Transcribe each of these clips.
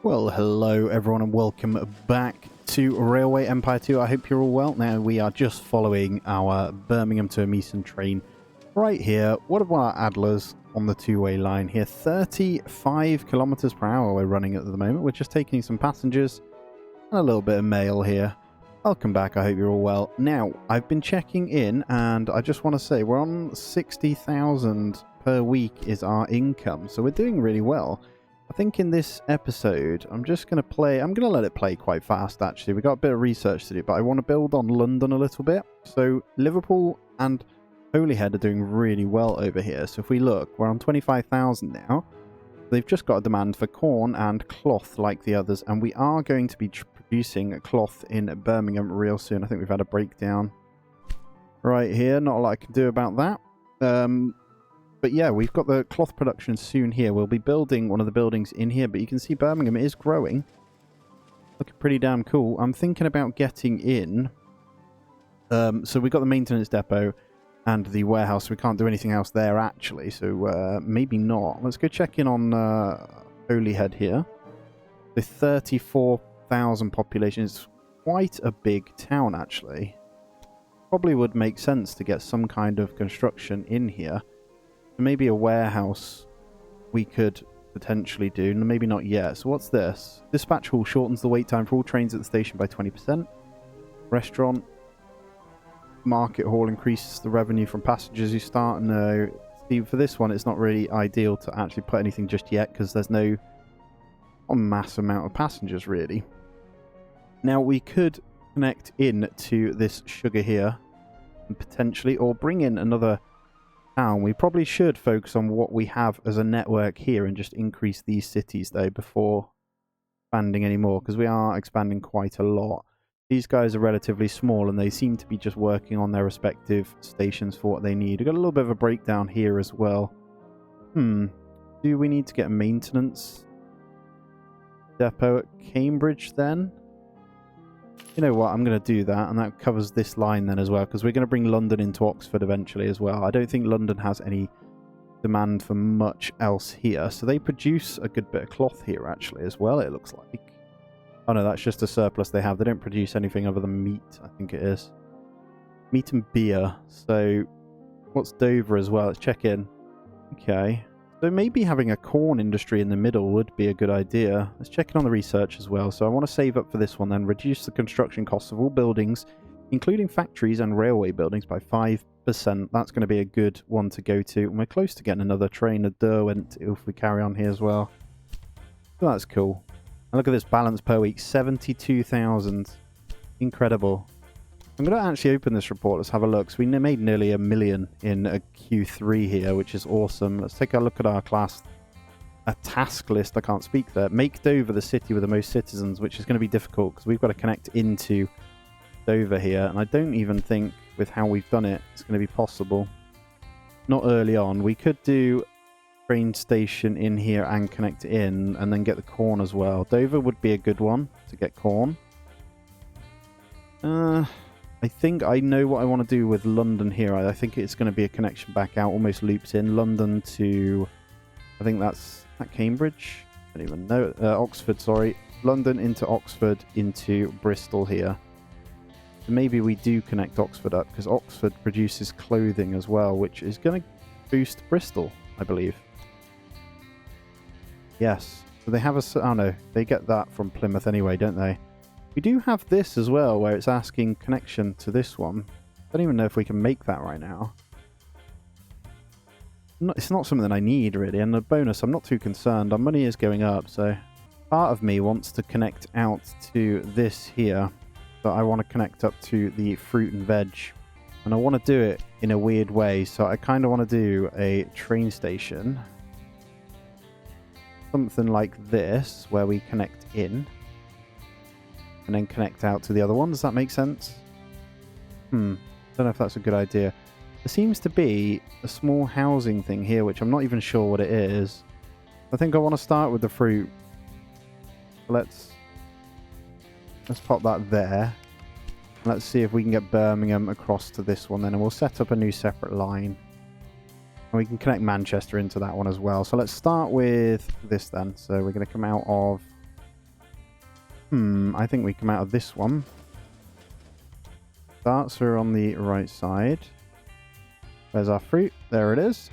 Well, hello everyone and welcome back to Railway Empire 2. I hope you're all well. Now, we are just following our Birmingham to Amiens train right here. One of our Adlers on the two-way line here. 35 kilometers per hour we're running at the moment. We're just taking some passengers and a little bit of mail here. Welcome back. I hope you're all well. Now, I've been checking in and I just want to say we're on 60,000 per week is our income. So we're doing really well. I think in this episode, I'm going to let it play quite fast actually. We've got a bit of research to do, but I want to build on London a little bit. So Liverpool and Holyhead are doing really well over here. So if we look, we're on 25,000 now. They've just got a demand for corn and cloth like the others, and we are going to be producing cloth in Birmingham real soon. I think we've had a breakdown right here. Not a lot I can do about that. But yeah, we've got the cloth production soon here. We'll be building one of the buildings in here, but you can see Birmingham is growing. Looking pretty damn cool. I'm thinking about getting in. So we've got the maintenance depot and the warehouse. We can't do anything else there, actually. So maybe not. Let's go check in on Holyhead here. The 34,000 population is quite a big town, actually. Probably would make sense to get some kind of construction in here. Maybe a warehouse we could potentially do. Maybe not yet. So what's this? Dispatch hall shortens the wait time for all trains at the station by 20%. Restaurant. Market hall increases the revenue from passengers who start. No. Steve, for this one, it's not really ideal to actually put anything just yet because there's no mass amount of passengers, really. Now, we could connect in to this sugar here and potentially, or bring in another town. We probably should focus on what we have as a network here and just increase these cities though before expanding anymore, because we are expanding quite a lot. These guys are relatively small and they seem to be just working on their respective stations for what they need. We've got a little bit of a breakdown here as well. Do we need to get a maintenance depot at Cambridge then? You know what, I'm going to do that, and that covers this line then as well, because we're going to bring London into Oxford eventually as well. I don't think London has any demand for much else here, so they produce a good bit of cloth here actually as well, it looks like. Oh no, that's just a surplus they have. They don't produce anything other than meat, I think it is. Meat and beer. So, what's Dover as well? Let's check in. Okay. So maybe having a corn industry in the middle would be a good idea. Let's check in on the research as well. So I want to save up for this one then. Reduce the construction costs of all buildings, including factories and railway buildings, by 5%. That's going to be a good one to go to. And we're close to getting another train at Derwent if we carry on here as well. So that's cool. And look at this balance per week. 72,000. Incredible. I'm going to actually open this report. Let's have a look. So we made nearly $1 million in a Q3 here, which is awesome. Let's take a look at our class. A task list. I can't speak there. Make Dover the city with the most citizens, which is going to be difficult because we've got to connect into Dover here. And I don't even think with how we've done it, it's going to be possible. Not early on. We could do train station in here and connect in and then get the corn as well. Dover would be a good one to get corn. I think I know what I want to do with London here. I think it's going to be a connection back out, almost loops in London to, I think that's at Cambridge. I don't even know. Oxford, sorry. London into Oxford into Bristol here. So maybe we do connect Oxford up because Oxford produces clothing as well, which is going to boost Bristol, I believe. Yes. So they have a, oh no, they get that from Plymouth anyway, don't they? We do have this as well, where it's asking connection to this one. I don't even know if we can make that right now. It's not something that I need, really. And the bonus, I'm not too concerned. Our money is going up, so part of me wants to connect out to this here. But I want to connect up to the fruit and veg. And I want to do it in a weird way. So I kind of want to do a train station. Something like this, where we connect in. And then connect out to the other one. Does that make sense? Don't know if that's a good idea. There seems to be a small housing thing here, which I'm not even sure what it is. I think I want to start with the fruit. Let's pop that there. Let's see if we can get Birmingham across to this one then. And we'll set up a new separate line. And we can connect Manchester into that one as well. So let's start with this then. So we're going to come out of I think we come out of this one. Darts are on the right side. There's our fruit. There it is.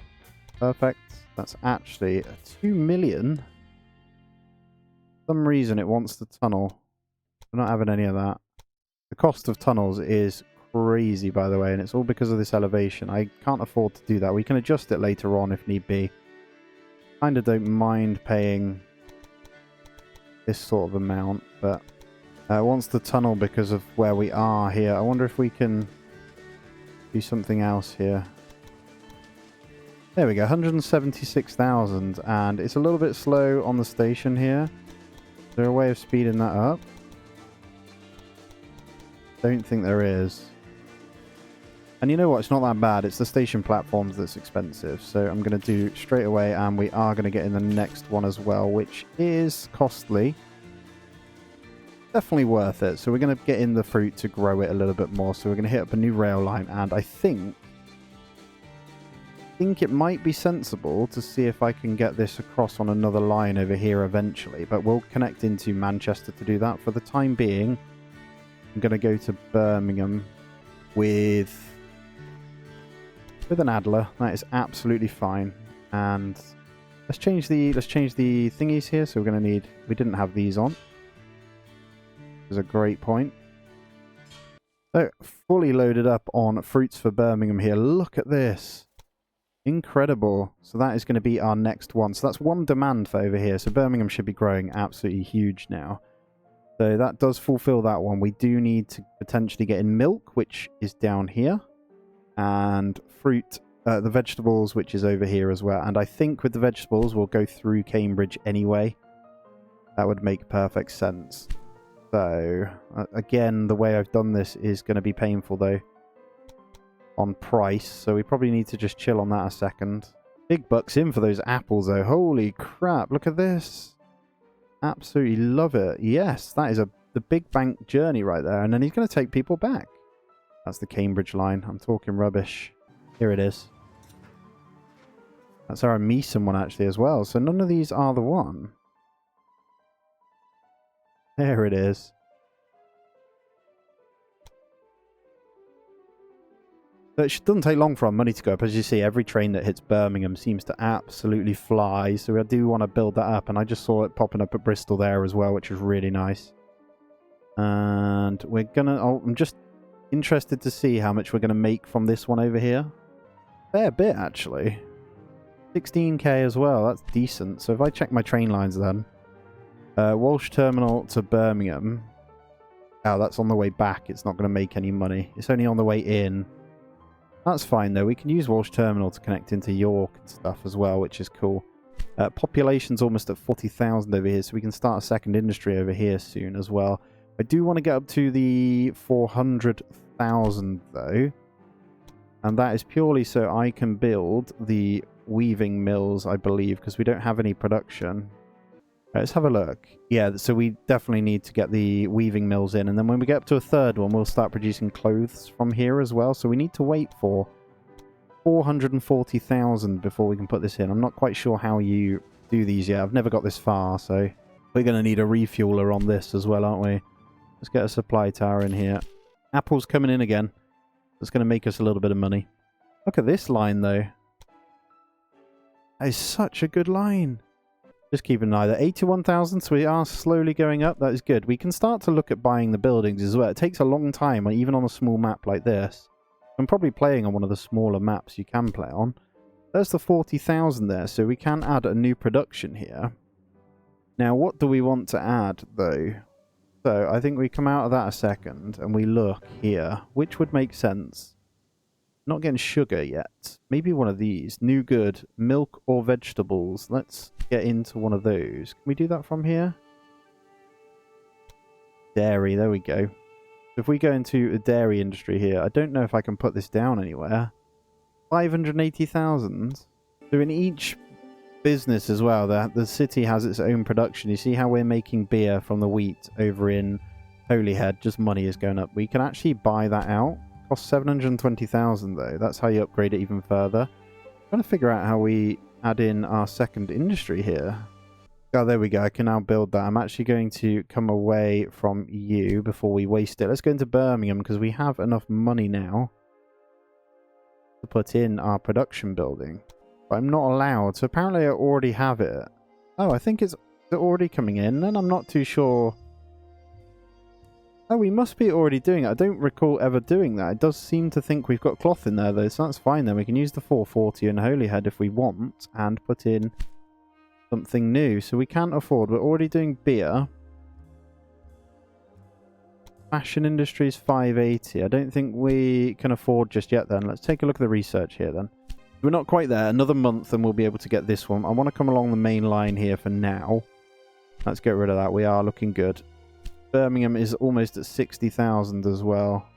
Perfect. That's actually 2 million. For some reason it wants to tunnel. We're not having any of that. The cost of tunnels is crazy, by the way, and it's all because of this elevation. I can't afford to do that. We can adjust it later on if need be. Kind of don't mind paying this sort of amount, but it wants to tunnel because of where we are here. I wonder if we can do something else here. There we go, 176,000, and it's a little bit slow on the station here. Is there a way of speeding that up? Don't think there is. And you know what, it's not that bad. It's the station platforms that's expensive. So I'm going to do straight away, and we are going to get in the next one as well, which is costly. Definitely worth it. So we're going to get in the fruit to grow it a little bit more. So we're going to hit up a new rail line, and I think it might be sensible to see if I can get this across on another line over here eventually, but we'll connect into Manchester to do that. For the time being, I'm going to go to Birmingham with an Adler. That is absolutely fine. And let's change the thingies here. So we're going to need, we didn't have these on. This is a great point. So fully loaded up on fruits for Birmingham here. Look at this. Incredible. So that is going to be our next one. So that's one demand for over here. So Birmingham should be growing absolutely huge now. So that does fulfill that one. We do need to potentially get in milk, which is down here. And fruit, the vegetables, which is over here as well. And I think with the vegetables, we'll go through Cambridge anyway. That would make perfect sense. So, again, the way I've done this is going to be painful, though, on price. So we probably need to just chill on that a second. Big bucks in for those apples, though. Holy crap, look at this. Absolutely love it. Yes, that is the big bank journey right there. And then he's going to take people back. That's the Cambridge line. I'm talking rubbish. Here it is. That's our Meeson one, actually, as well. So none of these are the one. There it is. So it doesn't take long for our money to go up. As you see, every train that hits Birmingham seems to absolutely fly. So I do want to build that up. And I just saw it popping up at Bristol there as well, which is really nice. And we're going to... Oh, I'm just interested to see how much we're going to make from this one over here. Fair bit, actually. 16k as well. That's decent. So if I check my train lines then. Walsh Terminal to Birmingham. Oh, that's on the way back. It's not going to make any money. It's only on the way in. That's fine, though. We can use Walsh Terminal to connect into York and stuff as well, which is cool. Population's almost at 40,000 over here, so we can start a second industry over here soon as well. I do want to get up to the 400,000, though. And that is purely so I can build the weaving mills, I believe, because we don't have any production. Let's have a look. Yeah, so we definitely need to get the weaving mills in. And then when we get up to a third one, we'll start producing clothes from here as well. So we need to wait for 440,000 before we can put this in. I'm not quite sure how you do these yet. I've never got this far, so we're going to need a refueler on this as well, aren't we? Let's get a supply tower in here. Apple's coming in again. That's going to make us a little bit of money. Look at this line, though. That is such a good line. Just keep an eye there. 81,000, so we are slowly going up. That is good. We can start to look at buying the buildings as well. It takes a long time, even on a small map like this. I'm probably playing on one of the smaller maps you can play on. There's the 40,000 there, so we can add a new production here. Now, what do we want to add, though? So, I think we come out of that a second, and we look here. Which would make sense? Not getting sugar yet. Maybe one of these. New good. Milk or vegetables. Let's get into one of those. Can we do that from here? Dairy. There we go. If we go into a dairy industry here, I don't know if I can put this down anywhere. 580,000. So in each business as well, the city has its own production. You see how we're making beer from the wheat over in Holyhead? Just money is going up. We can actually buy that out. Costs 720,000 though. That's how you upgrade it even further. I'm trying to figure out how we add in our second industry here. Oh, there we go. I can now build that. I'm actually going to come away from you before we waste it. Let's go into Birmingham because we have enough money now to put in our production building. But I'm not allowed. So apparently I already have it. Oh, I think it's already coming in, and I'm not too sure. Oh, we must be already doing it. I don't recall ever doing that. It does seem to think we've got cloth in there, though, so that's fine then. We can use the 440 and Holyhead if we want and put in something new. So we can't afford. We're already doing beer. Fashion industry is 580. I don't think we can afford just yet then. Let's take a look at the research here then. We're not quite there. Another month and we'll be able to get this one. I want to come along the main line here for now. Let's get rid of that. We are looking good. Birmingham is almost at 60,000 as well.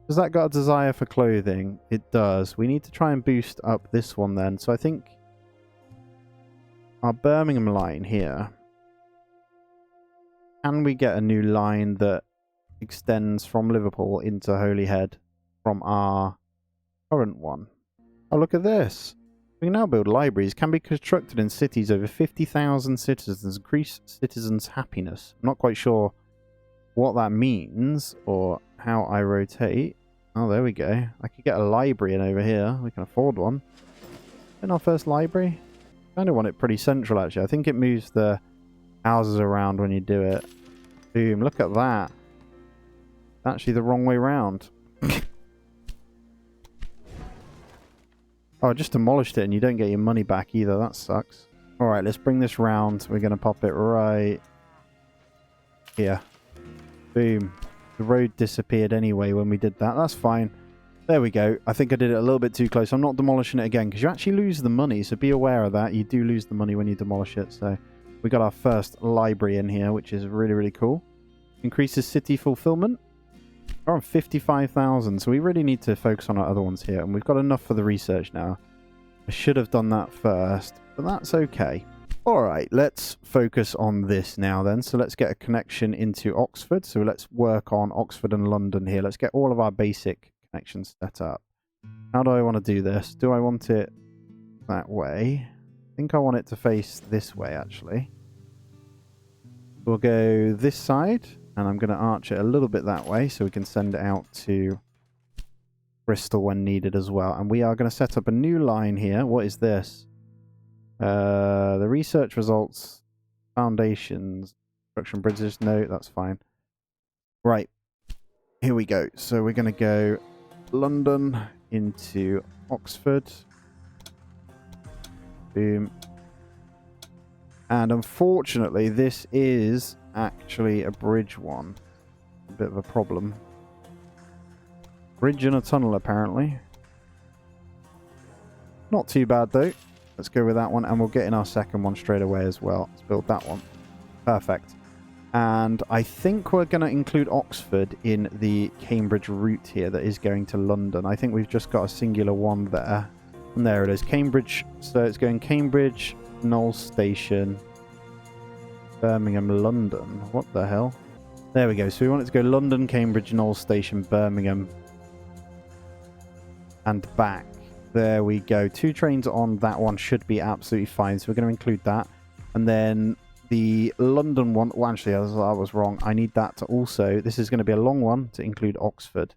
Has that got a desire for clothing? It does. We need to try and boost up this one then. So I think our Birmingham line here. Can we get a new line that extends from Liverpool into Holyhead from our current one? Oh, look at this. We can now build libraries. Can be constructed in cities over 50,000 citizens. Increase citizens' happiness. I'm not quite sure what that means or how I rotate. Oh, there we go. I could get a library in over here. We can afford one. In our first library. Kind of want it pretty central, actually. I think it moves the houses around when you do it. Boom. Look at that. Actually, the wrong way round. Oh, I just demolished it and you don't get your money back either. That sucks. Alright, let's bring this round. We're going to pop it right here. Boom. The road disappeared anyway when we did that. That's fine. There we go. I think I did it a little bit too close. I'm not demolishing it again because you actually lose the money. So be aware of that. You do lose the money when you demolish it. So we got our first library in here, which is really, really cool. Increases city fulfillment. We're on 55,000. So we really need to focus on our other ones here. And we've got enough for the research now. I should have done that first, but that's okay. Alright, let's focus on this now then. So let's get a connection into Oxford. So let's work on Oxford and London here. Let's get all of our basic connections set up. How do I want to do this? Do I want it that way? I think I want it to face this way, actually. We'll go this side, and I'm going to arch it a little bit that way so we can send it out to Bristol when needed as well. And we are going to set up a new line here. What is this? The research results, foundations, construction bridges. No, that's fine. Right, here we go. So we're going to go London into Oxford. Boom. And unfortunately, this is actually a bridge one. A bit of a problem. Bridge and a tunnel, apparently. Not too bad, though. Let's go with that one, and we'll get in our second one straight away as well. Let's build that one. Perfect. And I think we're going to include Oxford in the Cambridge route here that is going to London. I think we've just got a singular one there. And there it is, Cambridge. So it's going Cambridge, Knowles Station, Birmingham, London. What the hell? There we go. So we want it to go London, Cambridge, Knowles Station, Birmingham, and back. There we go. 2 trains on that one should be absolutely fine. So we're going to include that. And then the London one... Well, actually, I was wrong. I need that to also... This is going to be a long one to include Oxford.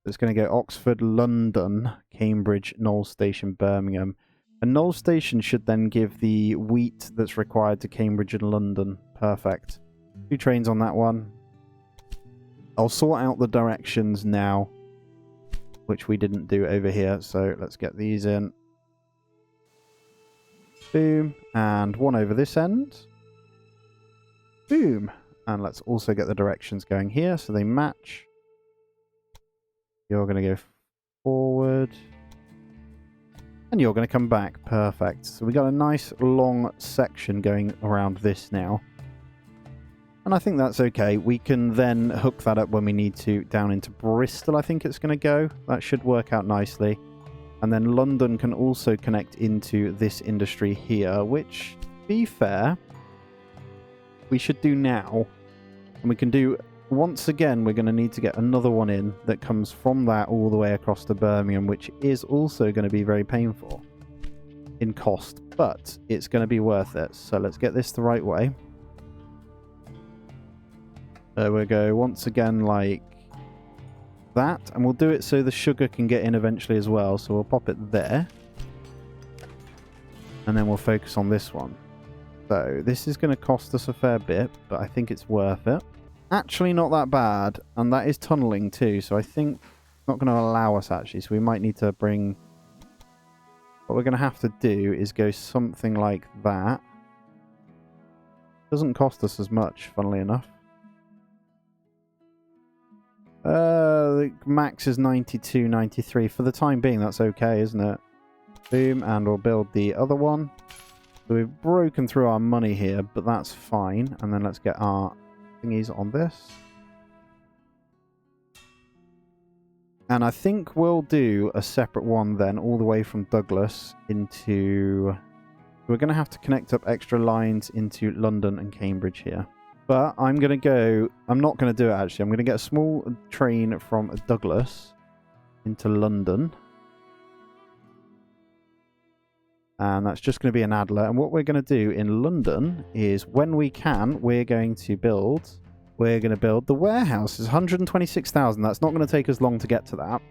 It's going to go Oxford, London, Cambridge, Knowles Station, Birmingham. And Knowles Station should then give the wheat that's required to Cambridge and London. Perfect. 2 trains on that one. I'll sort out the directions now, which we didn't do over here. So let's get these in. Boom. And one over this end. Boom. And let's also get the directions going here so they match. You're going to go forward. And you're going to come back. Perfect. So we got a nice long section going around this now. And I think that's okay. We can then hook that up when we need to down into Bristol, I think it's going to go. That should work out nicely. And then London can also connect into this industry here, which, to be fair, we should do now. And we can do, once again, we're going to need to get another one in that comes from that all the way across to Birmingham, which is also going to be very painful. in cost, but it's going to be worth it. So let's get this the right way. There we go. Once again, like that. And we'll do it so the sugar can get in eventually as well. So we'll pop it there. And then we'll focus on this one. So this is going to cost us a fair bit, but I think it's worth it. Actually not that bad. And that is tunneling too. So I think it's not going to allow us actually. So we might need to bring... What we're going to have to do is go something like that. Doesn't cost us as much, funnily enough. The max is 92, 93. For the time being, that's okay, isn't it? Boom, and we'll build the other one. So we've broken through our money here, but that's fine. And then let's get our thingies on this. And I think we'll do a separate one then, all the way from Douglas into... We're going to have to connect up extra lines into London and Cambridge here. But I'm going to go... I'm not going to do it, actually. I'm going to get a small train from Douglas into London. And that's just going to be an Adler. And what we're going to do in London is, when we can, we're going to build... We're going to build the warehouse. It's 126,000. That's not going to take us long to get to that.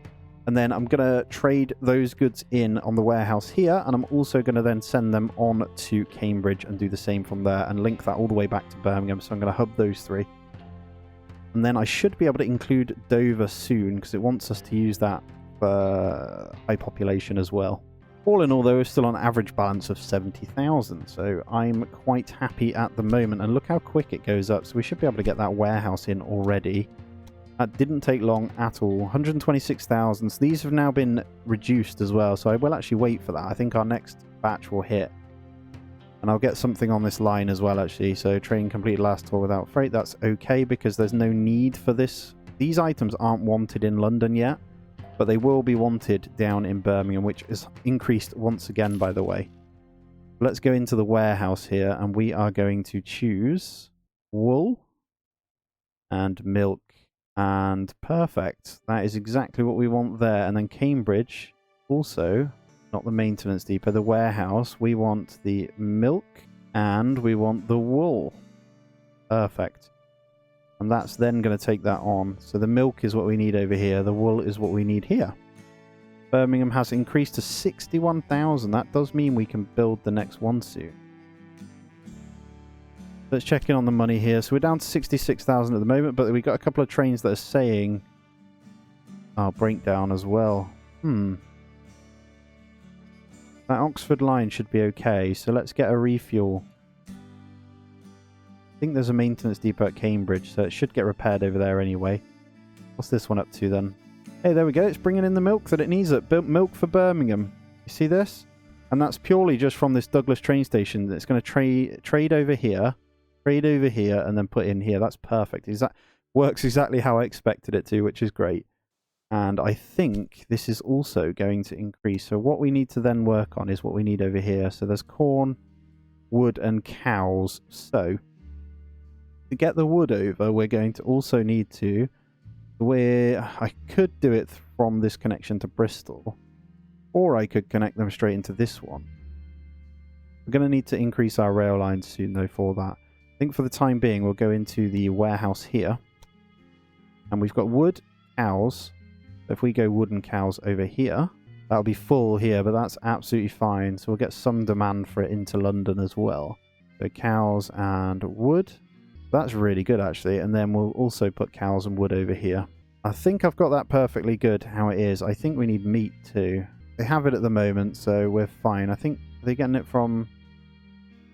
And then I'm going to trade those goods in on the warehouse here. And I'm also going to then send them on to Cambridge and do the same from there and link that all the way back to Birmingham. So I'm going to hub those three. And then I should be able to include Dover soon because it wants us to use that for high population as well. All in all, though, we're still on average balance of 70,000. So I'm quite happy at the moment. And look how quick it goes up. So we should be able to get that warehouse in already. That didn't take long at all. 126,000. So these have now been reduced as well. So I will actually wait for that. I think our next batch will hit. And I'll get something on this line as well, actually. So train complete last tour without freight. That's okay because there's no need for this. These items aren't wanted in London yet. But they will be wanted down in Birmingham, which is increased once again, by the way. Let's go into the warehouse here. And we are going to choose wool and milk. And perfect. That is exactly what we want there. And then Cambridge, also, not the maintenance depot, the warehouse. We want the milk and we want the wool. Perfect. And that's then going to take that on. So the milk is what we need over here. The wool is what we need here. Birmingham has increased to 61,000. That does mean we can build the next one soon. Let's check in on the money here. So we're down to 66,000 at the moment, but we've got a couple of trains that are saying our breakdown as well. That Oxford line should be okay. So let's get a refuel. I think there's a maintenance depot at Cambridge, so it should get repaired over there anyway. What's this one up to then? Hey, there we go. It's bringing in the milk that it needs. Milk for Birmingham. You see this? And that's purely just from this Douglas train station. It's going to trade over here, and then put in here. That's perfect. Works exactly how I expected it to, which is great. And I think this is also going to increase. So what we need to then work on is what we need over here. So there's corn, wood, and cows. So to get the wood over, we're going to also need to... I could do it from this connection to Bristol, or I could connect them straight into this one. We're going to need to increase our rail lines soon, though, for that. I think for the time being, we'll go into the warehouse here. And we've got wood, cows. So if we go wood and cows over here, that'll be full here, but that's absolutely fine. So we'll get some demand for it into London as well. So cows and wood. That's really good, actually. And then we'll also put cows and wood over here. I think I've got that perfectly good how it is. I think we need meat too. They have it at the moment, so we're fine. I think they're getting it from...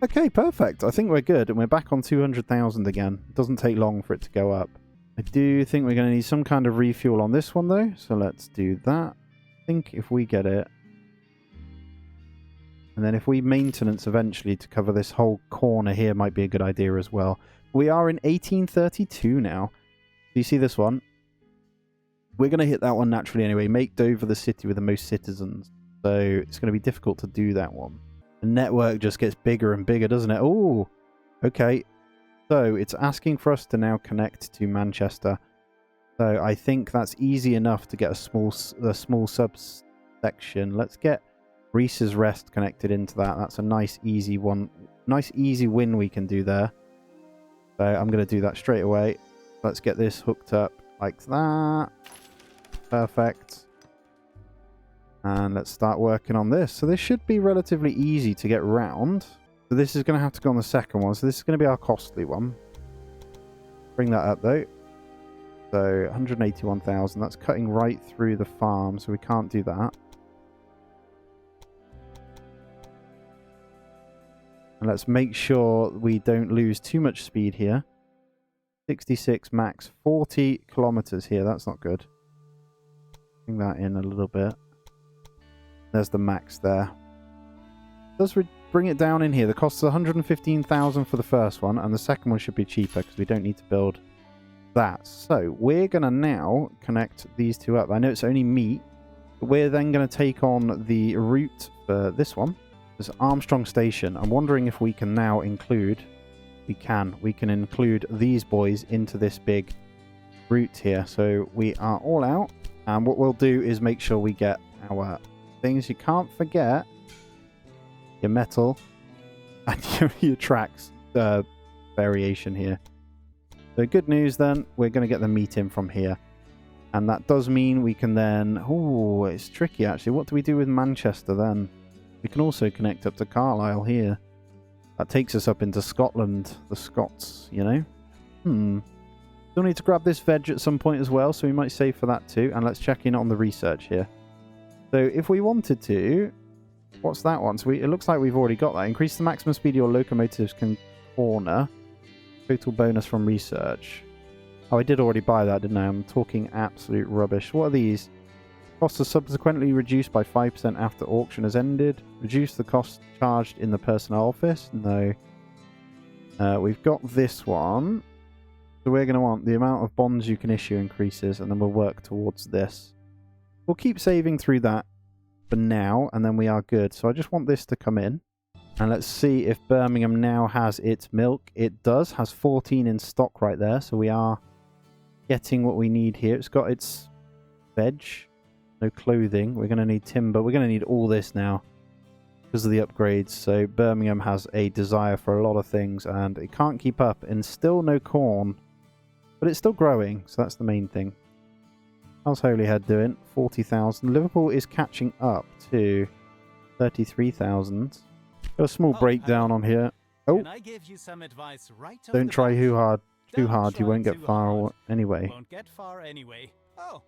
Okay, perfect. I think we're good. And we're back on 200,000 again. It doesn't take long for it to go up. I do think we're going to need some kind of refuel on this one, though. So let's do that. I think if we get it... And then if we maintenance eventually to cover this whole corner here might be a good idea as well. We are in 1832 now. Do you see this one? We're going to hit that one naturally anyway. Make Dover the city with the most citizens. So it's going to be difficult to do that one. The network just gets bigger and bigger, doesn't it? Oh, okay. So it's asking for us to now connect to Manchester. So I think that's easy enough to get a small subsection. Let's get Reese's Rest connected into that. That's a nice, easy one. Nice, easy win we can do there. So I'm going to do that straight away. Let's get this hooked up like that. Perfect. And let's start working on this. So this should be relatively easy to get round. So this is going to have to go on the second one. So this is going to be our costly one. Bring that up though. So 181,000. That's cutting right through the farm. So we can't do that. And let's make sure we don't lose too much speed here. 66 max. 40 kilometers here. That's not good. Bring that in a little bit. There's the max there. Does bring it down in here. The cost is 115,000 for the first one, and the second one should be cheaper because we don't need to build that. So we're going to now connect these two up. I know it's only meat, but we're then going to take on the route for this one. This Armstrong Station. I'm wondering if we can now include... We can include these boys into this big route here. So we are all out, and what we'll do is make sure we get our things. You can't forget your metal and your tracks variation here. So good news then, we're going to get the meat in from here. And that does mean we can then... Oh, it's tricky actually. What do we do with Manchester then? We can also connect up to Carlisle here. That takes us up into Scotland, the Scots, you know? Still need to grab this veg at some point as well, so we might save for that too. And let's check in on the research here. So if we wanted to... What's that one? So it looks like we've already got that. Increase the maximum speed your locomotives can corner. Total bonus from research. Oh, I did already buy that, didn't I? I'm talking absolute rubbish. What are these? Costs are subsequently reduced by 5% after auction has ended. Reduce the cost charged in the personnel office. No. We've got this one. So we're going to want the amount of bonds you can issue increases, and then we'll work towards this. We'll keep saving through that for now, and then we are good. So I just want this to come in. And let's see if Birmingham now has its milk. It does. Has 14 in stock right there. So we are getting what we need here. It's got its veg. No clothing. We're going to need timber. We're going to need all this now because of the upgrades. So Birmingham has a desire for a lot of things, and it can't keep up. And still no corn. But it's still growing. So that's the main thing. How's Holyhead doing? 40,000. Liverpool is catching up to 33,000. Got a small breakdown on here. Oh, I give you some advice right don't try too hard. You won't get far anyway. Oh,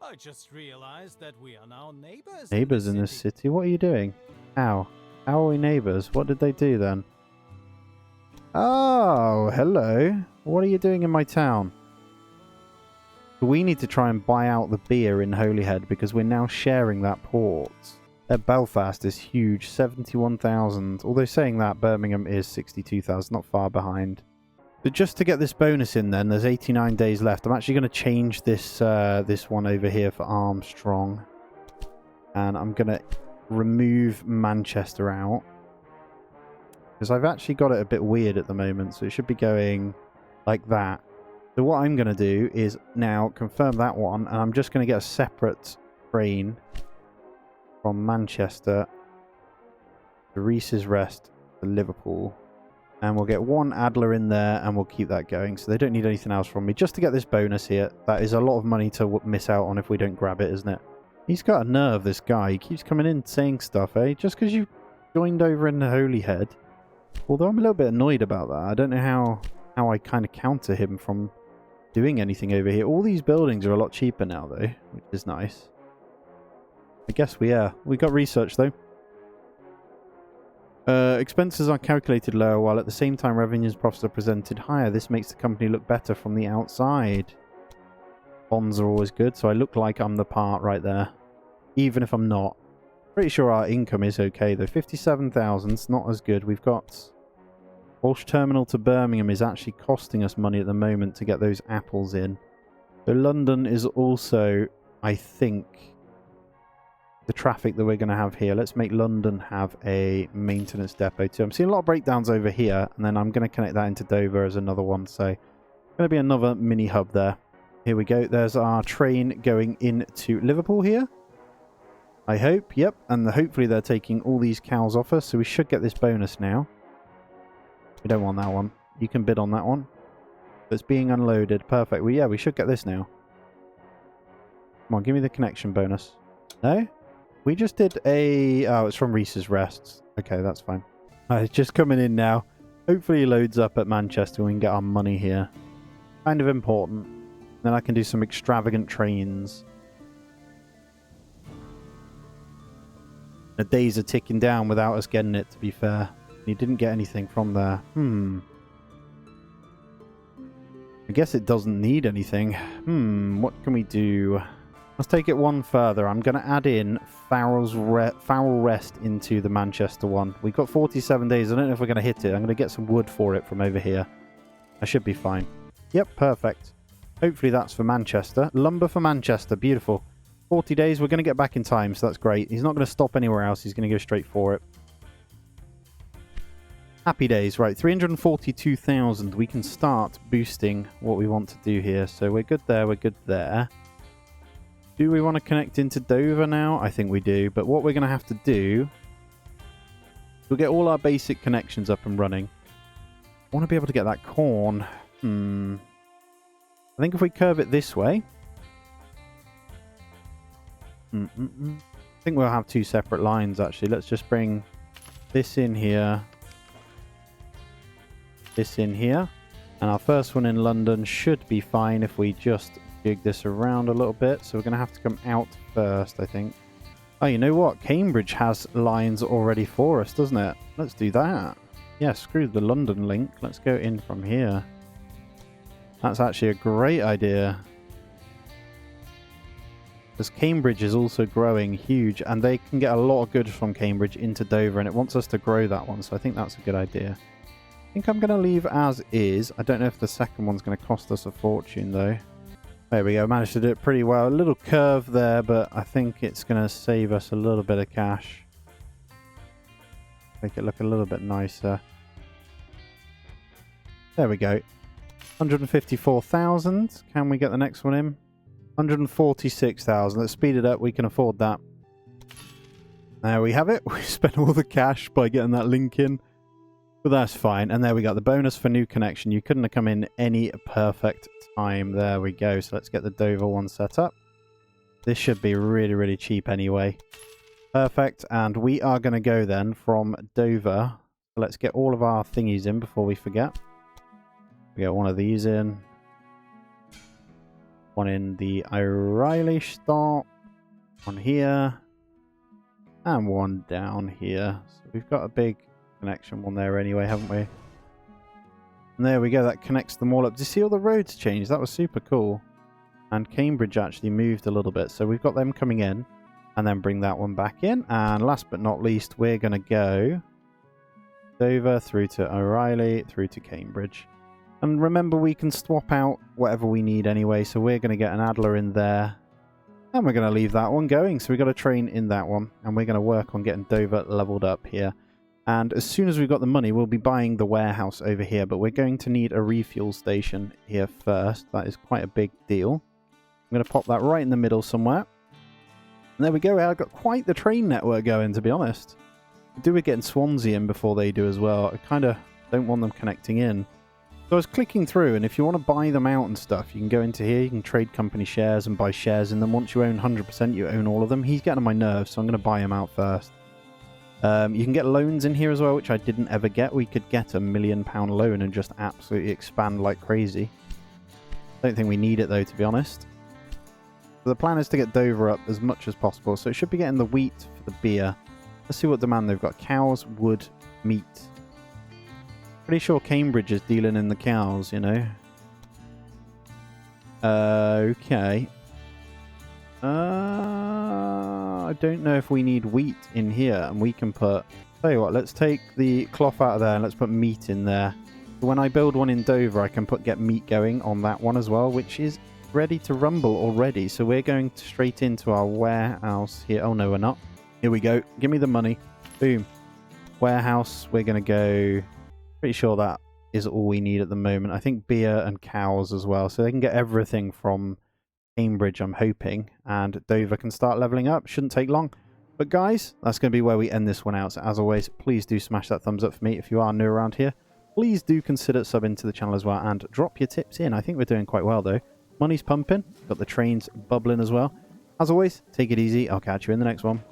I just realized that we are now neighbors. Neighbors in this city? What are you doing? How? How are we neighbors? What did they do then? Oh, hello. What are you doing in my town? We need to try and buy out the beer in Holyhead because we're now sharing that port. Belfast is huge, 71,000. Although saying that, Birmingham is 62,000, not far behind. But just to get this bonus in then, there's 89 days left. I'm actually going to change this this one over here for Armstrong. And I'm going to remove Manchester out. Because I've actually got it a bit weird at the moment, so it should be going like that. So what I'm going to do is now confirm that one, and I'm just going to get a separate train from Manchester to Reese's Rest to Liverpool. And we'll get one Adler in there, and we'll keep that going. So they don't need anything else from me, just to get this bonus here. That is a lot of money to miss out on if we don't grab it, isn't it? He's got a nerve, this guy. He keeps coming in saying stuff, eh? Just because you joined over in the Holyhead. Although I'm a little bit annoyed about that. I don't know how I kind of counter him from doing anything over here. All these buildings are a lot cheaper now, though, which is nice. I guess we got research, though. Expenses are calculated lower, while at the same time revenues and profits are presented higher. This makes the company look better from the outside. Bonds are always good, so I look like I'm the part right there. Even if I'm not. Pretty sure our income is okay, though. 57,000 is not as good. We've got... Walsh Terminal to Birmingham is actually costing us money at the moment to get those apples in. So London is also, I think, the traffic that we're going to have here. Let's make London have a maintenance depot too. I'm seeing a lot of breakdowns over here, and then I'm going to connect that into Dover as another one. So going to be another mini hub there. Here we go. There's our train going into Liverpool here. I hope. Yep. And hopefully they're taking all these cows off us. So we should get this bonus now. We don't want that one. You can bid on that one. It's being unloaded. Perfect. Well, yeah, we should get this now. Come on, give me the connection bonus. No? We just did a... Oh, it's from Reese's Rests. Okay, that's fine. It's just coming in now. Hopefully he loads up at Manchester and we can get our money here. Kind of important. Then I can do some extravagant trains. The days are ticking down without us getting it, to be fair. He didn't get anything from there. I guess it doesn't need anything. What can we do? Let's take it one further. I'm going to add in Farrell Rest into the Manchester one. We've got 47 days. I don't know if we're going to hit it. I'm going to get some wood for it from over here. I should be fine. Yep, perfect. Hopefully that's for Manchester. Lumber for Manchester. Beautiful. 40 days. We're going to get back in time, so that's great. He's not going to stop anywhere else. He's going to go straight for it. Happy days. Right, 342,000. We can start boosting what we want to do here. So we're good there. We're good there. Do we want to connect into Dover now? I think we do. But what we're going to have to do... We'll get all our basic connections up and running. I want to be able to get that corn. I think if we curve it this way... I think we'll have two separate lines, actually. Let's just bring this in here. This in here. And our first one in London should be fine if we just jig this around a little bit. So we're going to have to come out first, I think. Oh, you know what? Cambridge has lines already for us, doesn't it? Let's do that. Yeah, screw the London link. Let's go in from here. That's actually a great idea. Because Cambridge is also growing huge, and they can get a lot of goods from Cambridge into Dover, and it wants us to grow that one, so I think that's a good idea. I think I'm going to leave as is. I don't know if the second one's going to cost us a fortune, though. There we go, managed to do it pretty well. A little curve there, but I think it's going to save us a little bit of cash. Make it look a little bit nicer. There we go. 154,000. Can we get the next one in? 146,000. Let's speed it up. We can afford that. There we have it. We spent all the cash by getting that link in. But that's fine. And there we got the bonus for new connection. You couldn't have come in any perfect time. There we go. So let's get the Dover one set up. This should be really, really cheap anyway. Perfect. And we are going to go then from Dover. Let's get all of our thingies in before we forget. We get one of these in. One in the O'Reilly stop. One here. And one down here. So we've got a big connection one there anyway, haven't we? And there we go. That connects them all up. Do you see all the roads change? That was super cool. And Cambridge actually moved a little bit. So we've got them coming in. And then bring that one back in. And last but not least, we're going to go Dover through to O'Reilly through to Cambridge. And remember, we can swap out whatever we need anyway, so we're going to get an Adler in there. And we're going to leave that one going, so we've got a train in that one. And we're going to work on getting Dover leveled up here. And as soon as we've got the money, we'll be buying the warehouse over here. But we're going to need a refuel station here first. That is quite a big deal. I'm going to pop that right in the middle somewhere. And there we go. I've got quite the train network going, to be honest. I do we getting Swansea in before they do as well? I kind of don't want them connecting in. So I was clicking through, and if you want to buy them out and stuff, you can go into here, you can trade company shares and buy shares in them. Once you own 100%, you own all of them. He's getting on my nerves, so I'm going to buy him out first. You can get loans in here as well, which I didn't ever get. We could get £1 million loan and just absolutely expand like crazy. Don't think we need it, though, to be honest. So the plan is to get Dover up as much as possible, so it should be getting the wheat for the beer. Let's see what demand they've got. Cows, wood, meat. Pretty sure Cambridge is dealing in the cows, you know. Okay. I don't know if we need wheat in here, and we can put... Tell you what, let's take the cloth out of there and let's put meat in there. When I build one in Dover, I can get meat going on that one as well, which is ready to rumble already. So we're going straight into our warehouse here. Oh no, we're not. Here we go. Give me the money. Boom. Warehouse. We're going to go... Pretty sure that is all we need at the moment. I think beer and cows as well. So they can get everything from Cambridge, I'm hoping. And Dover can start leveling up. Shouldn't take long. But guys, that's going to be where we end this one out. So as always, please do smash that thumbs up for me if you are new around here. Please do consider subbing to the channel as well and drop your tips in. I think we're doing quite well though. Money's pumping. Got the trains bubbling as well. As always, take it easy. I'll catch you in the next one.